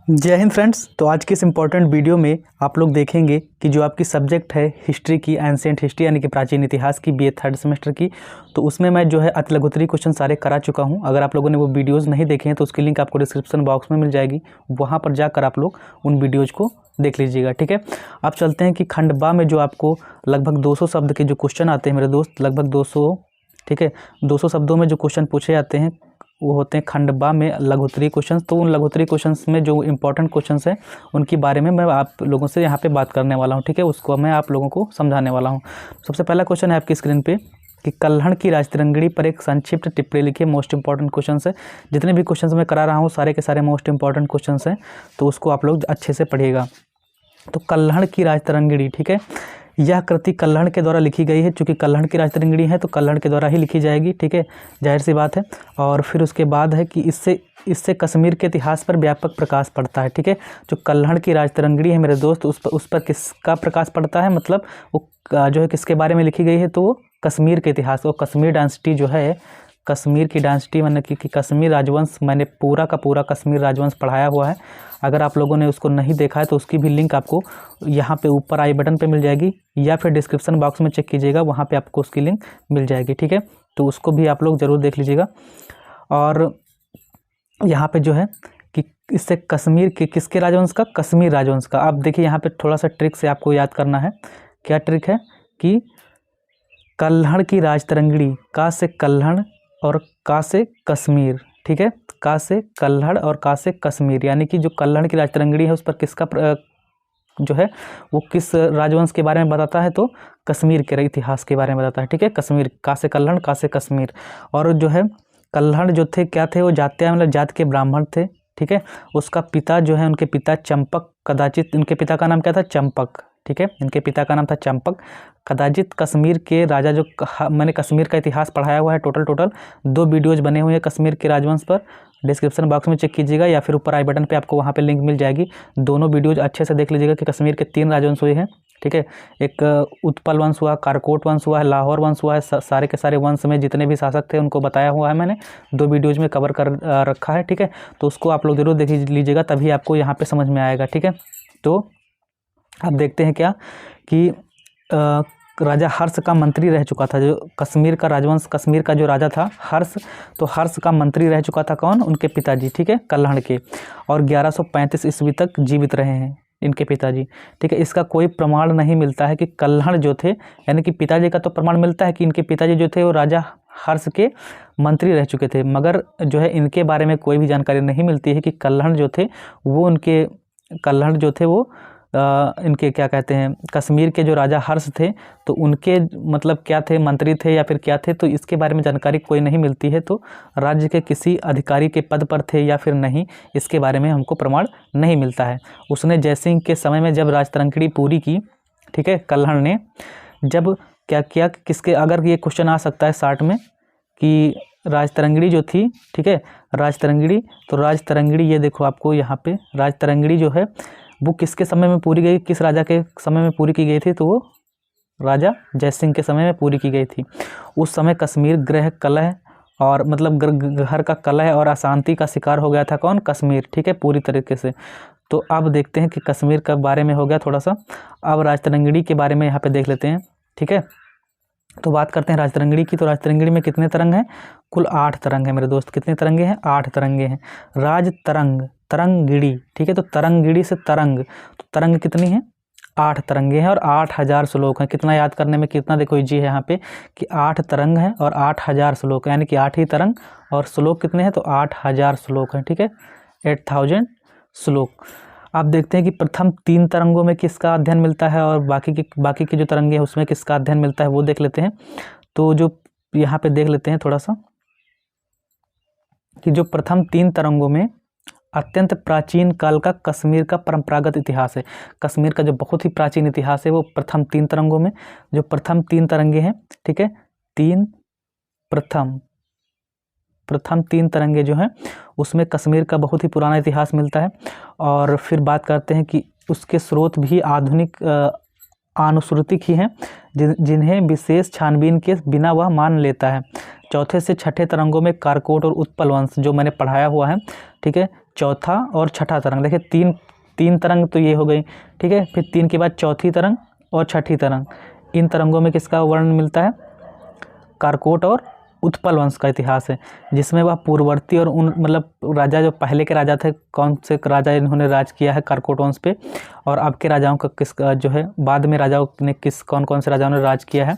जय हिंद फ्रेंड्स। तो आज के इस इम्पॉर्टेंट वीडियो में आप लोग देखेंगे कि जो आपकी सब्जेक्ट है हिस्ट्री की, एंशिएंट हिस्ट्री यानी कि प्राचीन इतिहास की, बीए थर्ड सेमेस्टर की, तो उसमें मैं जो है अति लघुत्तरी क्वेश्चन सारे करा चुका हूं। अगर आप लोगों ने वो वीडियोज़ नहीं देखे हैं तो उसकी लिंक आपको डिस्क्रिप्शन बॉक्स में मिल जाएगी, वहाँ पर जाकर आप लोग उन वीडियोज़ को देख लीजिएगा। ठीक है, अब चलते हैं कि खंड बा में जो आपको लगभग 200 शब्द के जो क्वेश्चन आते हैं मेरे दोस्त, लगभग 200, ठीक है, 200 शब्दों में जो क्वेश्चन पूछे जाते हैं वो होते हैं खंड बा में लघुत्तरी क्वेश्चंस। तो उन लघुत्तरी क्वेश्चंस में जो इंपॉर्टेंट क्वेश्चंस हैं उनके बारे में मैं आप लोगों से यहाँ पे बात करने वाला हूँ। ठीक है, उसको मैं आप लोगों को समझाने वाला हूँ। सबसे पहला क्वेश्चन है आपकी स्क्रीन पे कि कल्हड़ की राजतरंगिणी पर एक संक्षिप्त टिप्पणी लिखिए। मोस्ट इंपॉर्टेंट क्वेश्चन है, जितने भी क्वेश्चन मैं करा रहा हूँ सारे के सारे मोस्ट इंपॉर्टेंट क्वेश्चन हैं, तो उसको आप लोग अच्छे से पढ़िएगा। तो कल्हड़ की राजतरंगिणी, ठीक है, यह कृति कल्हड़ के द्वारा लिखी गई है। चूँकि कल्हड़ की राजतरंगिणी है तो कल्हड़ के द्वारा ही लिखी जाएगी। ठीक है, जाहिर सी बात है। और फिर उसके बाद है कि इससे कश्मीर के इतिहास पर व्यापक प्रकाश पड़ता है। ठीक है, जो कल्हड़ की राजतरंगिणी है मेरे दोस्त, उस पर किसका प्रकाश पड़ता है, मतलब वो जो है किसके बारे में लिखी गई है, तो वो कश्मीर के इतिहास, वो कश्मीर डायनेस्टी जो है, कश्मीर की डायनेस्टी मैंने कि कश्मीर राजवंश, मैंने पूरा का पूरा कश्मीर राजवंश पढ़ाया हुआ है। अगर आप लोगों ने उसको नहीं देखा है तो उसकी भी लिंक आपको यहाँ पे ऊपर आई बटन पे मिल जाएगी, या फिर डिस्क्रिप्शन बॉक्स में चेक कीजिएगा, वहाँ पे आपको उसकी लिंक मिल जाएगी। ठीक है, तो उसको भी आप लोग ज़रूर देख लीजिएगा। और यहाँ पे जो है कि इससे कश्मीर के किसके राजवंश का, कश्मीर राजवंश का। आप देखिए यहाँ पे थोड़ा सा ट्रिक से आपको याद करना है। क्या ट्रिक है कि कल्हड़ की राजतरंगिणी, का से कल्हड़ और का से कश्मीर। ठीक है, का से कल्हड़ और का से कश्मीर, यानी कि जो कल्हड़ की राजतरंगिणी है उस पर किसका जो है वो किस राजवंश के बारे में बताता है, तो कश्मीर के इतिहास के बारे में बताता है। ठीक है, कश्मीर, का से कल्हड़, का से कश्मीर। और जो है कल्हड़ जो थे क्या थे, वो जातीय मतलब जात के ब्राह्मण थे। ठीक है, उसका पिता जो है, उनके पिता चंपक, कदाचित इनके पिता का नाम क्या था, चंपक। ठीक है, इनके पिता का नाम था चंपक। कदाचित कश्मीर के राजा, जो मैंने कश्मीर का इतिहास पढ़ाया हुआ है, टोटल 2 वीडियोज़ बने हुए हैं कश्मीर के राजवंश पर, डिस्क्रिप्शन बॉक्स में चेक कीजिएगा, या फिर ऊपर आई बटन पे आपको वहाँ पे लिंक मिल जाएगी। दोनों वीडियोज़ अच्छे से देख लीजिएगा कि कश्मीर के 3 राजवंश हुए हैं। ठीक है, एक उत्पल वंश हुआ, कारकोट वंश हुआ है, लाहौर वंश हुआ है। सारे के सारे वंश में जितने भी शासक थे उनको बताया हुआ है मैंने, 2 वीडियोज़ में कवर कर रखा है। ठीक है, तो उसको आप लोग ज़रूर देख लीजिएगा, तभी आपको यहाँ पर समझ में आएगा। ठीक है, तो अब देखते हैं क्या कि राजा हर्ष का मंत्री रह चुका था, जो कश्मीर का राजवंश, कश्मीर का जो राजा था हर्ष, तो हर्ष का मंत्री रह चुका था कौन, उनके पिताजी। ठीक है, कल्हड़ के, और 1135 ईस्वी तक जीवित रहे हैं इनके पिताजी। ठीक है, इसका कोई प्रमाण नहीं मिलता है कि कल्हड़ जो थे, यानी कि पिताजी का तो प्रमाण मिलता है कि इनके पिताजी जो थे वो राजा हर्ष के मंत्री रह चुके थे, मगर जो है इनके बारे में कोई भी जानकारी नहीं मिलती है कि कल्हड़ जो थे वो उनके, कल्हड़ जो थे वो इनके क्या कहते हैं, कश्मीर के जो राजा हर्ष थे तो उनके मतलब क्या थे, मंत्री थे या फिर क्या थे, तो इसके बारे में जानकारी कोई नहीं मिलती है। तो राज्य के किसी अधिकारी के पद पर थे या फिर नहीं, इसके बारे में हमको प्रमाण नहीं मिलता है। उसने जयसिंह के समय में जब राजतरंगिणी पूरी की, ठीक है, कल्हड़ ने जब क्या किया, किसके, अगर ये क्वेश्चन आ सकता है 60 में कि राजतरंगिणी जो थी, ठीक है, राजतरंगिणी, तो राजतरंगिणी ये देखो आपको यहाँ पे राजतरंगिणी जो है वो किसके समय में पूरी गई, किस राजा के समय में पूरी की गई थी, तो वो राजा जयसिंह के समय में पूरी की गई थी। उस समय कश्मीर गृह कलह और मतलब घर का कलह और अशांति का शिकार हो गया था कौन, कश्मीर। ठीक है, पूरी तरीके से। तो अब देखते हैं कि कश्मीर के बारे में हो गया थोड़ा सा, अब राजतरंगिणी के बारे में यहाँ पे देख लेते हैं। ठीक है, तो बात करते हैं राजतरंगिणी की। तो राजतरंगिणी में कितने तरंग हैं, कुल 8 तरंग हैं मेरे दोस्त। कितने तरंगे हैं, 8 तरंगे हैं। राज तरंग, तरंगिणी, ठीक है, तो तरंगिणी से तरंग, तो तरंग कितनी है, 8 तरंगे हैं और 8000 श्लोक हैं। कितना याद करने में कितना, देखो इजी है यहाँ पे कि 8 तरंग हैं और 8000 श्लोक, यानी कि 8 ही तरंग और श्लोक कितने हैं, तो 8000 श्लोक हैं। ठीक है, 8000 श्लोक। आप देखते हैं कि प्रथम 3 तरंगों में किसका अध्ययन मिलता है और बाकी की जो तरंगे हैं उसमें किसका अध्ययन मिलता है, वो देख लेते हैं। तो जो यहाँ पे देख लेते हैं थोड़ा सा कि जो प्रथम 3 तरंगों में अत्यंत प्राचीन काल का कश्मीर का परंपरागत इतिहास है, कश्मीर का जो बहुत ही प्राचीन इतिहास है वो प्रथम 3 तरंगों में, जो प्रथम 3 तरंगे हैं, ठीक है, 3 प्रथम 3 तरंगे जो हैं उसमें कश्मीर का बहुत ही पुराना इतिहास मिलता है। और फिर बात करते हैं कि उसके स्रोत भी आधुनिक आनुश्रुतिक ही हैं, जिन्हें विशेष छानबीन के बिना वह मान लेता है। चौथे से छठे तरंगों में कारकोट और उत्पल वंश जो मैंने पढ़ाया हुआ है, ठीक है, चौथा और छठा तरंग। देखिए तीन तरंग तो ये हो गई, ठीक है। फिर 3 के बाद चौथी तरंग और छठी तरंग। इन तरंगों में किसका वर्णन मिलता है? कारकोट और उत्पल वंश का इतिहास है, जिसमें वह पूर्ववर्ती और उन मतलब राजा जो पहले के राजा थे, कौन से राजा इन्होंने राज किया है कारकोट वंश पे, और अब के राजाओं का किसका जो है बाद में राजाओं ने कौन कौन से राजाओं ने राज किया है,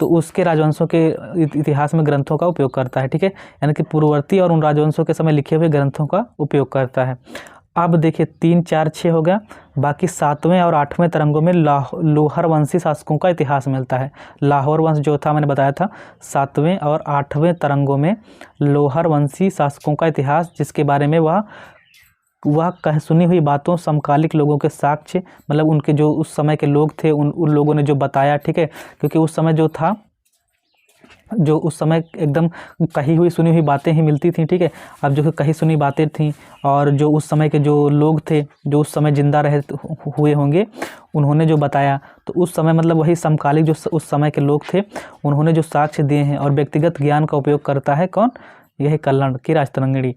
तो उसके राजवंशों के इतिहास में ग्रंथों का उपयोग करता है, ठीक है। यानी कि पूर्ववर्ती और उन राजवंशों के समय लिखे हुए ग्रंथों का उपयोग करता है। अब देखिए 3, 4, 6 हो गया। बाकी 7वें और 8वें तरंगों में लोहर वंशी शासकों का इतिहास मिलता है। लाहौर वंश जो था, मैंने बताया था, 7वें और 8वें तरंगों में लोहर वंशी शासकों का इतिहास, जिसके बारे में वह कह सुनी हुई बातों, समकालिक लोगों के साक्ष्य, मतलब उनके जो उस समय के लोग थे उन लोगों ने जो बताया, ठीक है। क्योंकि उस समय जो उस समय एकदम कही हुई सुनी हुई बातें ही मिलती थी, ठीक है। अब जो कही सुनी बातें थीं और जो उस समय के जो लोग थे जो उस समय जिंदा रहे हुए होंगे, उन्होंने जो बताया, तो उस समय मतलब वही समकालिक जो उस समय के लोग थे उन्होंने जो साक्ष्य दिए हैं। और व्यक्तिगत ज्ञान का उपयोग करता है कौन? यही कल्हड़ की राजतरंगिणी,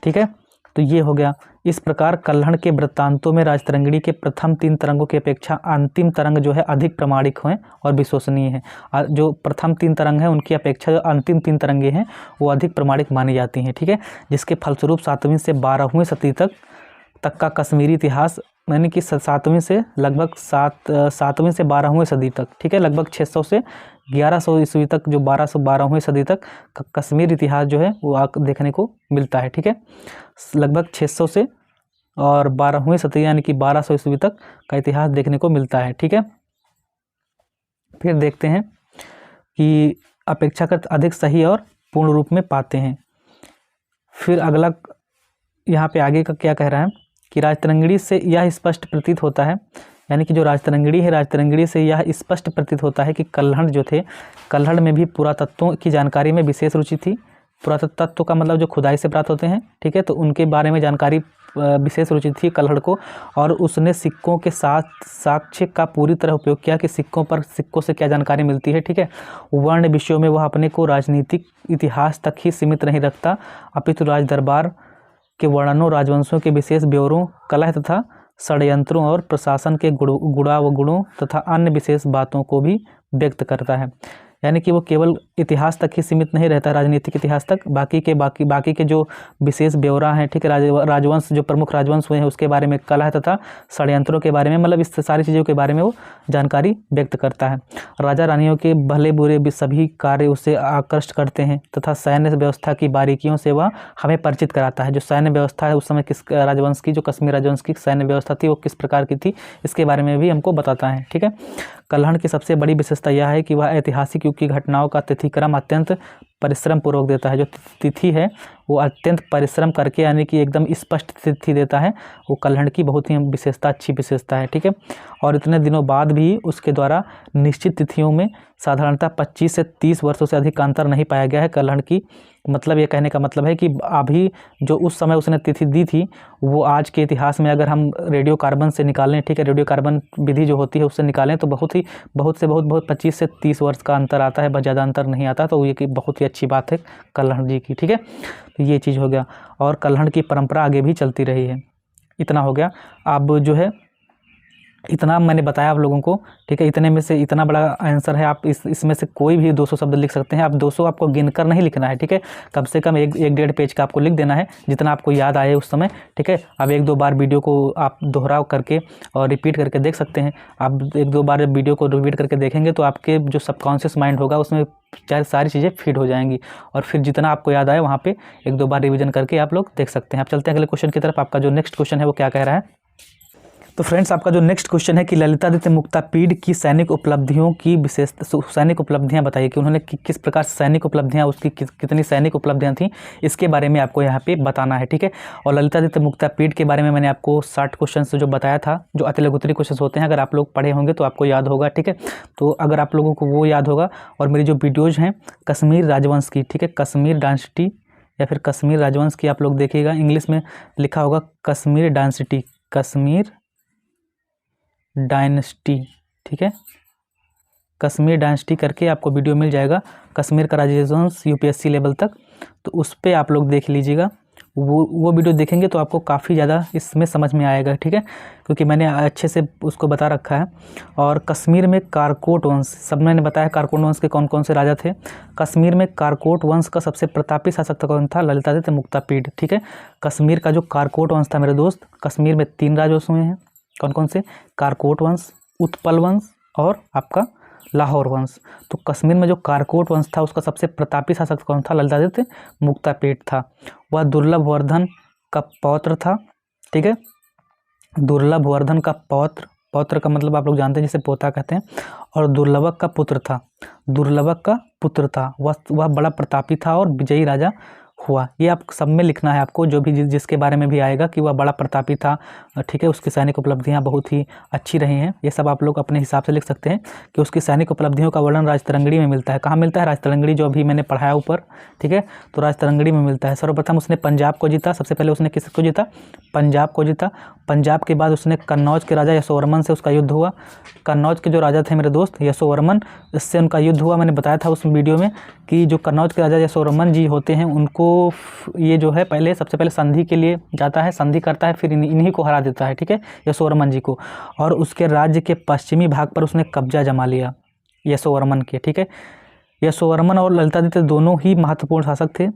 ठीक है। तो ये हो गया। इस प्रकार कल्हड़ के वृत्तांतों में राजतरंगिणी के प्रथम 3 तरंगों की अपेक्षा अंतिम तरंग जो है अधिक प्रामाणिक हैं और विश्वसनीय है। जो प्रथम 3 तरंग हैं उनकी अपेक्षा जो अंतिम 3 तरंगे हैं वो अधिक प्रामाणिक मानी जाती हैं, ठीक है। जिसके फलस्वरूप 7वीं से 12वीं सदी तक का कश्मीरी इतिहास, यानी कि 7वीं से लगभग 7वीं से 12वीं सदी तक, ठीक है, लगभग 600 से 1100 ईस्वी तक, जो 1212वीं सदी तक कश्मीर इतिहास जो है वो देखने को मिलता है, ठीक है। लगभग 600 से और 12वीं सदी यानी कि 1200 ईस्वी तक का इतिहास देखने को मिलता है, ठीक है। फिर देखते हैं कि अपेक्षाकृत अधिक सही और पूर्ण रूप में पाते हैं। फिर अगला यहाँ पे आगे का क्या कह रहा है कि राजतरंगिणी से यह स्पष्ट प्रतीत होता है, यानी कि जो राजतरंगिणी है, राजतरंगिणी से यह स्पष्ट प्रतीत होता है कि कल्हड़ जो थे, कल्हड़ में भी पुरातत्वों की जानकारी में विशेष रुचि थी। पुरातत्व का मतलब जो खुदाई से प्राप्त होते हैं, ठीक है, तो उनके बारे में जानकारी विशेष रुचि थी कल्हड़ को। और उसने सिक्कों के साथ साक्ष्य का पूरी तरह उपयोग किया कि सिक्कों से क्या जानकारी मिलती है, ठीक है। वर्ण विषयों में वह अपने को राजनीतिक इतिहास तक ही सीमित नहीं रखता, अपितु राज दरबार के वर्णनों, राजवंशों के विशेष ब्यौरों, कलह तथा षड्यंत्रों और प्रशासन के गुणों तथा अन्य विशेष बातों को भी व्यक्त करता है। यानी कि वो केवल इतिहास तक ही सीमित नहीं रहता, राजनीतिक इतिहास तक, बाकी के जो विशेष ब्यौरा हैं, ठीक है, राजवंश जो प्रमुख राजवंश हुए हैं उसके बारे में, कलह तथा षड्यंत्रों के बारे में, मतलब इस सारी चीज़ों के बारे में वो जानकारी व्यक्त करता है। राजा रानियों के भले बुरे भी सभी कार्य उसे आकृष्ट करते हैं तथा सैन्य व्यवस्था की बारीकियों से वह हमें परिचित कराता है। जो सैन्य व्यवस्था है उस समय किस राजवंश की, जो कश्मीर राजवंश की सैन्य व्यवस्था थी वो किस प्रकार की थी, इसके बारे में भी हमको बताता है, ठीक है। कल्हड़ की सबसे बड़ी विशेषता यह है कि वह ऐतिहासिक युग की घटनाओं का तिथिक्रम अत्यंत परिश्रम पूर्वक देता है। जो तिथि है वो अत्यंत परिश्रम करके, यानी कि एकदम स्पष्ट तिथि देता है। वो कल्हड़ की बहुत ही विशेषता, अच्छी विशेषता है, ठीक है। और इतने दिनों बाद भी उसके द्वारा निश्चित तिथियों में साधारणतः 25 से 30 वर्षों से अधिक का अंतर नहीं पाया गया है। कल्हड़ की मतलब ये कहने का मतलब है कि अभी जो उस समय उसने तिथि दी थी वो आज के इतिहास में अगर हम रेडियो कार्बन से निकालें, ठीक है, रेडियो कार्बन विधि जो होती है उससे निकालें तो बहुत 25 से 30 वर्ष का अंतर आता है, बहुत ज़्यादा अंतर नहीं आता। तो ये कि बहुत ही अच्छी बात है कल्हड़ जी की, ठीक है। तो ये चीज़ हो गया। और कल्हड़ की परंपरा आगे भी चलती रही है। इतना हो गया। अब जो है इतना मैंने बताया आप लोगों को, ठीक है। इतने में से इतना बड़ा आंसर है, आप इसमें से कोई भी 200 शब्द लिख सकते हैं। आप 200 आपको गिनकर नहीं लिखना है, ठीक है। कम से कम एक 1.5 पेज का आपको लिख देना है, जितना आपको याद आए उस समय, ठीक है। अब 1-2 बार वीडियो को आप दोहराव करके और रिपीट करके देख सकते हैं। आप 1-2 बार वीडियो को रिपीट करके देखेंगे तो आपके जो सबकॉन्शियस माइंड होगा उसमें सारी चीज़ें फिट हो जाएंगी। और फिर जितना आपको याद आए वहाँ पे 1-2 बार रिवीजन करके आप लोग देख सकते हैं। आप चलते हैं अगले क्वेश्चन की तरफ। आपका जो नेक्स्ट क्वेश्चन है वो क्या कह रहा है? तो फ्रेंड्स, आपका जो नेक्स्ट क्वेश्चन है कि ललितादित्य मुक्तापीड की सैनिक उपलब्धियां बताइए कि उन्होंने किस प्रकार सैनिक उपलब्धियां, उसकी कितनी सैनिक उपलब्धियां थी, इसके बारे में आपको यहाँ पे बताना है, ठीक है। और ललितादित्य मुक्तापीड के बारे में मैंने आपको 60 क्वेश्चन जो बताया था, जो अतिलघुत्री क्वेश्चन होते हैं, अगर आप लोग पढ़े होंगे तो आपको याद होगा, ठीक है। तो अगर आप लोगों को वो याद होगा, और मेरी जो वीडियोज़ हैं कश्मीर राजवंश की, ठीक है, कश्मीर डायनेस्टी या फिर कश्मीर राजवंश की, आप लोग देखिएगा, इंग्लिश में लिखा होगा कश्मीर डायनेस्टी, कश्मीर डायनेस्टी, ठीक है, कश्मीर डायनेस्टी करके आपको वीडियो मिल जाएगा, कश्मीर का राजवंश UPSC लेवल तक। तो उस पर आप लोग देख लीजिएगा, वो वीडियो देखेंगे तो आपको काफ़ी ज़्यादा इसमें समझ में आएगा, ठीक है, क्योंकि मैंने अच्छे से उसको बता रखा है। और कश्मीर में कारकोट वंश, सब मैंने बताया कारकोट वंश के कौन कौन से राजा थे। कश्मीर में कारकोट वंश का सबसे प्रतापी शासक कौन था? ललितादित्य मुक्तापीड, ठीक है। कश्मीर का जो कारकोट वंश था मेरे दोस्त, कश्मीर में 3 राजवंश हुए हैं, कौन कौन से? कारकोट वंश, उत्पल वंश और आपका लाहौर वंश। तो कश्मीर में जो कारकोट वंश था उसका सबसे प्रतापी शासक कौन था? ललितादित्य मुक्तापीड था। वह दुर्लभ वर्धन का पौत्र था, ठीक है, दुर्लभ वर्धन का पौत्र, पौत्र का मतलब आप लोग जानते हैं जिसे पोता कहते हैं, और दुर्लभक का पुत्र था, दुर्लभक का पुत्र था। वह बड़ा प्रतापी था और विजयी राजा हुआ। ये आप सब में लिखना है आपको, जो भी जिसके बारे में भी आएगा कि वह बड़ा प्रतापी था, ठीक है, उसकी सैनिक उपलब्धियां बहुत ही अच्छी रही हैं, ये सब आप लोग अपने हिसाब से लिख सकते हैं कि उसकी सैनिक उपलब्धियों का वर्णन राजतरंगिणी में मिलता है। कहाँ मिलता है? राजतरंगिणी, जो अभी मैंने पढ़ाया ऊपर, ठीक है, तो राजतरंगिणी में मिलता है। सर्वप्रथम उसने पंजाब को जीता, सबसे पहले उसने किसको जीता? पंजाब को जीता। पंजाब के बाद उसने कन्नौज के राजा यशोवर्मन से उसका युद्ध हुआ। कन्नौज के जो राजा थे मेरे दोस्त यशोवर्मन, इससे उनका युद्ध हुआ। मैंने बताया था उस वीडियो में कि जो कन्नौज के राजा यशोवर्मन जी होते हैं उनको ये जो है पहले सबसे पहले संधि के लिए जाता है, संधि करता है, फिर इन्हीं को हरा देता है, ठीक है, यशोवर्मन जी को, और उसके राज्य के पश्चिमी भाग पर उसने कब्जा जमा लिया यशोवर्मन के, ठीक है। यशोवर्मन और ललितादित्य दोनों ही महत्वपूर्ण शासक थे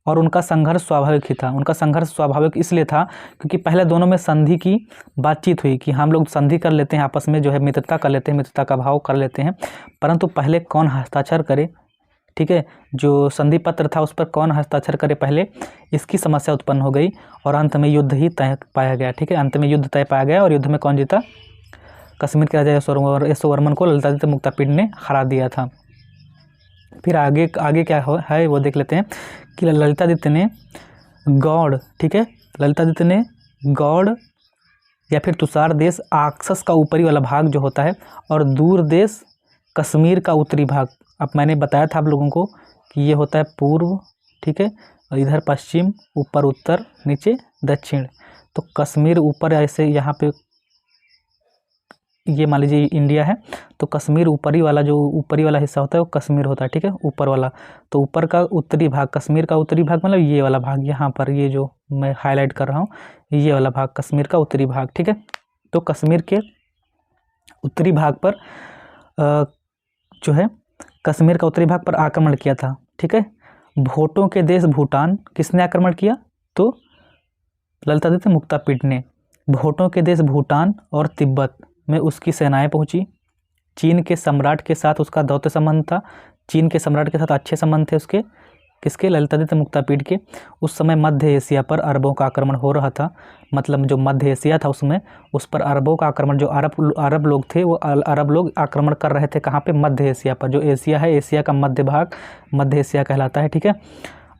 और उनका संघर्ष स्वाभाविक ही था। उनका संघर्ष स्वाभाविक इसलिए था क्योंकि पहले दोनों में संधि की बातचीत हुई कि हम लोग संधि कर लेते हैं, आपस में जो है मित्रता कर लेते हैं, मित्रता का भाव कर लेते हैं, परंतु पहले कौन हस्ताक्षर करे, ठीक है, जो संधि पत्र था उस पर कौन हस्ताक्षर करे पहले, इसकी समस्या उत्पन्न हो गई और अंत में युद्ध ही तय पाया गया, ठीक है, अंत में युद्ध तय पाया गया और युद्ध में कौन जीता? कश्मीर के राजा यशोवर्मन को ललितादित्य मुक्तापीड ने हरा दिया था। फिर आगे क्या है वो देख लेते हैं कि ललितादित्य ने गौड़, ठीक है, ललितादित्य ने गौड़ या फिर तुषार देश, आक्सस का ऊपरी वाला भाग जो होता है, और दूर देश कश्मीर का उत्तरी भाग, अब मैंने बताया था आप लोगों को कि ये होता है पूर्व, ठीक है, और इधर पश्चिम, ऊपर उत्तर, नीचे दक्षिण। तो कश्मीर ऊपर ऐसे यहाँ पे ये मान लीजिए इंडिया है, तो कश्मीर ऊपरी वाला जो ऊपरी वाला हिस्सा होता है वो कश्मीर होता है, ठीक है, ऊपर वाला। तो ऊपर का उत्तरी भाग, कश्मीर का उत्तरी भाग मतलब ये वाला भाग, यहाँ पर ये जो मैं हाईलाइट कर रहा हूँ ये वाला भाग कश्मीर का उत्तरी भाग, ठीक है। तो कश्मीर के उत्तरी भाग पर जो है कश्मीर का उत्तरी भाग पर आक्रमण किया था, ठीक है। भोटों के देश भूटान किसने आक्रमण किया? तो ललितादित्य मुक्तापीड ने। भोटों के देश भूटान और तिब्बत में उसकी सेनाएं पहुंची। चीन के सम्राट के साथ उसका दौत्य संबंध था, चीन के सम्राट के साथ अच्छे संबंध थे उसके, किसके? ललितादित्य मुक्तापीड के। उस समय मध्य एशिया पर अरबों का आक्रमण हो रहा था, मतलब जो मध्य एशिया था उसमें उस पर अरबों का आक्रमण, जो अरब लोग थे वो अरब लोग आक्रमण कर रहे थे। कहाँ पे? मध्य एशिया पर। जो एशिया है, एशिया का मध्य भाग मध्य एशिया कहलाता है, ठीक है।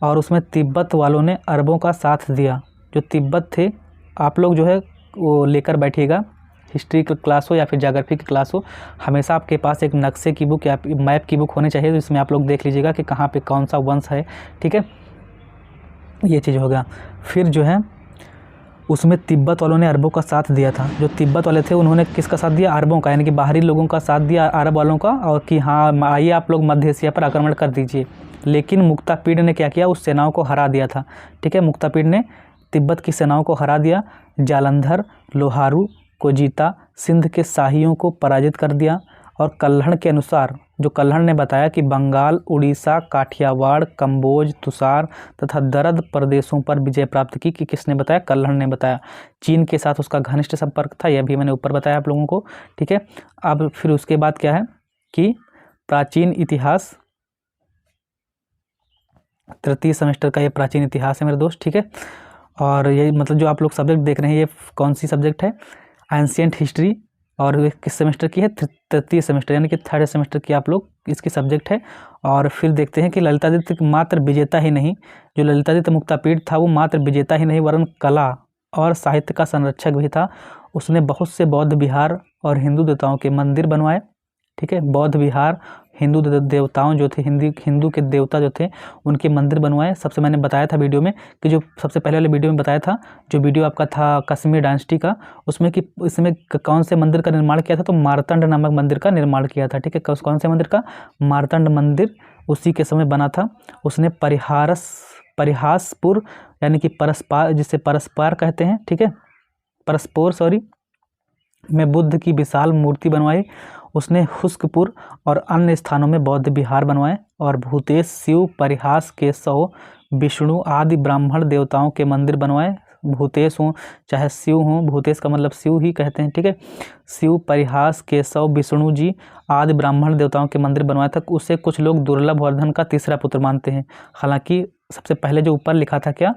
और उसमें तिब्बत वालों ने अरबों का साथ दिया। जो तिब्बत थे, आप लोग जो है वो लेकर बैठिएगा, हिस्ट्री की क्लास हो या फिर ज्योग्राफी की क्लास हो, हमेशा आपके पास एक नक्शे की बुक या मैप की बुक होनी चाहिए, तो इसमें आप लोग देख लीजिएगा कि कहाँ पे कौन सा वंश है, ठीक है, ये चीज़ होगा। फिर जो है उसमें तिब्बत वालों ने अरबों का साथ दिया था। जो तिब्बत वाले थे उन्होंने किसका साथ दिया? अरबों का, यानी कि बाहरी लोगों का साथ दिया, अरब वालों का, और कि हाँ आइए आप लोग मध्य एशिया पर आक्रमण कर दीजिए। लेकिन मुक्तापीड ने क्या किया? उस सेनाओं को हरा दिया था, ठीक है। मुक्तापीड ने तिब्बत की सेनाओं को हरा दिया, जालंधर लोहारू को जीता, सिंध के शाहियों को पराजित कर दिया। और कल्हण के अनुसार, जो कल्हण ने बताया कि बंगाल, उड़ीसा, काठियावाड़, कंबोज, तुषार तथा दरद प्रदेशों पर विजय प्राप्त की। कि किसने बताया? कल्हण ने बताया। चीन के साथ उसका घनिष्ठ संपर्क था, यह भी मैंने ऊपर बताया आप लोगों को, ठीक है। अब फिर उसके बाद क्या है कि प्राचीन इतिहास, तृतीय सेमेस्टर का ये प्राचीन इतिहास है मेरे दोस्त, ठीक है। और ये मतलब जो आप लोग सब्जेक्ट देख रहे हैं ये कौन सी सब्जेक्ट है? एंशिएंट हिस्ट्री, और ये किस सेमेस्टर की है? तृतीय सेमेस्टर, यानी कि थर्ड सेमेस्टर की आप लोग इसकी सब्जेक्ट है। और फिर देखते हैं कि ललितादित्य मात्र विजेता ही नहीं, जो ललितादित्य मुक्तापीड था वो मात्र विजेता ही नहीं वरन कला और साहित्य का संरक्षक भी था। उसने बहुत से बौद्ध विहार और हिंदू देवताओं के मंदिर बनवाए, ठीक है। बौद्ध विहार, हिंदू देवताओं जो थे, हिंदू के देवता जो थे उनके मंदिर बनवाए। सबसे मैंने बताया था वीडियो में कि जो सबसे पहले वाले वीडियो में बताया था, जो वीडियो आपका था कश्मीर डायनेस्टी का, उसमें कि इसमें कौन से मंदिर का निर्माण किया था? तो मार्तंड नामक मंदिर का निर्माण किया था, ठीक है। कौन से मंदिर का? मार्तंड मंदिर उसी के समय बना था। उसने परिहारस परिहासपुर यानी कि परस्पर, जिसे परस्पर कहते हैं, ठीक है, परस्पर सॉरी, में बुद्ध की विशाल मूर्ति बनवाई। उसने हुस्कपुर और अन्य स्थानों में बौद्ध विहार बनवाए। और भूतेश शिव परिहास के 100 विष्णु आदि ब्राह्मण देवताओं के मंदिर बनवाए। भूतेश हों चाहे शिव हों, भूतेश का मतलब शिव ही कहते हैं, ठीक है। शिव परिहास के 100 विष्णु जी आदि ब्राह्मण देवताओं के मंदिर बनवाया था। उसे कुछ लोग दुर्लभवर्धन का तीसरा पुत्र मानते हैं। हालांकि सबसे पहले जो ऊपर लिखा था क्या,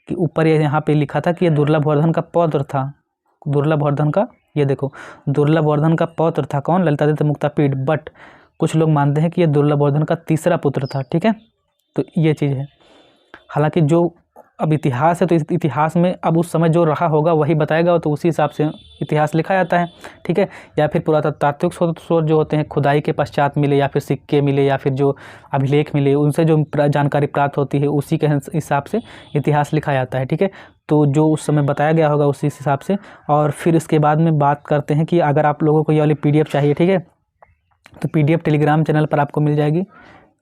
कि ऊपर यहाँ पे लिखा था कि ये दुर्लभवर्धन का पौत्र था। दुर्लभवर्धन का, ये देखो, दुर्लभवर्धन का पौत्र था कौन, ललितादित्य मुक्तापीड। बट कुछ लोग मानते हैं कि ये दुर्लभवर्धन का तीसरा पुत्र था, ठीक है। तो ये चीज़ है। हालांकि जो अब इतिहास है, तो इस इतिहास में अब उस समय जो रहा होगा वही बताएगा, तो उसी हिसाब से इतिहास लिखा जाता है, ठीक है। या फिर पुरातात्विक स्रोत जो होते हैं, खुदाई के पश्चात मिले या फिर सिक्के मिले या फिर जो अभिलेख मिले, उनसे जो जानकारी प्राप्त होती है उसी के हिसाब से इतिहास लिखा जाता है, ठीक है। तो जो उस समय बताया गया होगा उसी हिसाब से। और फिर इसके बाद में बात करते हैं कि अगर आप लोगों को ये वाली PDF चाहिए, ठीक है, तो PDF टेलीग्राम चैनल पर आपको मिल जाएगी।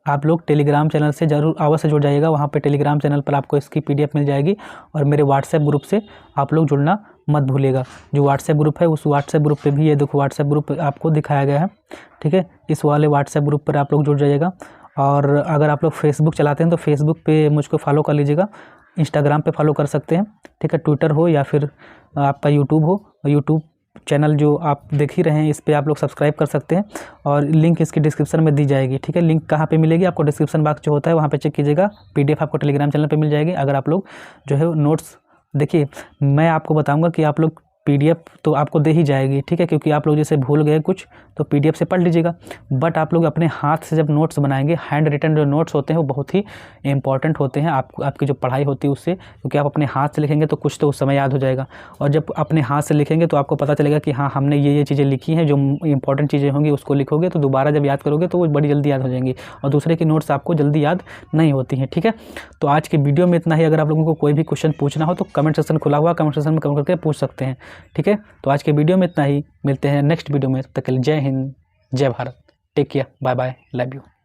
आप लोग टेलीग्राम चैनल से ज़रूर अवश्य जुड़ जाइएगा। वहाँ पे टेलीग्राम चैनल पर आपको इसकी PDF मिल जाएगी। और मेरे व्हाट्सएप ग्रुप से आप लोग जुड़ना मत भूलिएगा। जो व्हाट्सएप ग्रुप है, उस व्हाट्सएप ग्रुप पे भी, ये देखो व्हाट्सएप ग्रुप आपको दिखाया गया है, ठीक है। इस वाले व्हाट्सएप ग्रुप पर आप लोग जुड़ जाइएगा। और अगर आप लोग फेसबुक चलाते हैं तो फेसबुक पे मुझको फॉलो कर लीजिएगा। इंस्टाग्राम पे फॉलो कर सकते हैं, ठीक है। ट्विटर हो या फिर आपका यूट्यूब हो, यूट्यूब चैनल जो आप देख ही रहे हैं, इस पे आप लोग सब्सक्राइब कर सकते हैं। और लिंक इसकी डिस्क्रिप्शन में दी जाएगी, ठीक है। लिंक कहाँ पे मिलेगी आपको, डिस्क्रिप्शन बॉक्स जो होता है वहाँ पे चेक कीजिएगा। PDF आपको टेलीग्राम चैनल पे मिल जाएगी। अगर आप लोग जो है नोट्स, देखिए मैं आपको बताऊँगा कि आप लोग PDF तो आपको दे ही जाएगी, ठीक है, क्योंकि आप लोग जैसे भूल गए कुछ तो PDF से पढ़ लीजिएगा। बट आप लोग अपने हाथ से जब नोट्स बनाएंगे, हैंड रिटन जो नोट्स होते हैं वो बहुत ही इंपॉर्टेंट होते हैं आपकी जो पढ़ाई होती है उससे, क्योंकि आप अपने हाथ से लिखेंगे तो कुछ तो उस समय याद हो जाएगा। और जब अपने हाथ से लिखेंगे तो आपको पता चलेगा कि हाँ, हमने ये चीज़ें लिखी हैं। जो इंपॉर्टेंट चीज़ें होंगी उसको लिखोगे तो दोबारा जब याद करोगे तो वो बड़ी जल्दी याद हो जाएंगी, और दूसरे की नोट्स आपको जल्दी याद नहीं होती हैं, ठीक है। तो आज की वीडियो में इतना ही। अगर आप लोगों को कोई भी क्वेश्चन पूछना हो तो कमेंट सेक्शन खुला हुआ, कमेंट सेक्शन में कमेंट करके पूछ सकते हैं, ठीक है। तो आज के वीडियो में इतना ही। मिलते हैं नेक्स्ट वीडियो में। तब तक के लिए जय हिंद, जय Bharat, take care, bye bye, love you.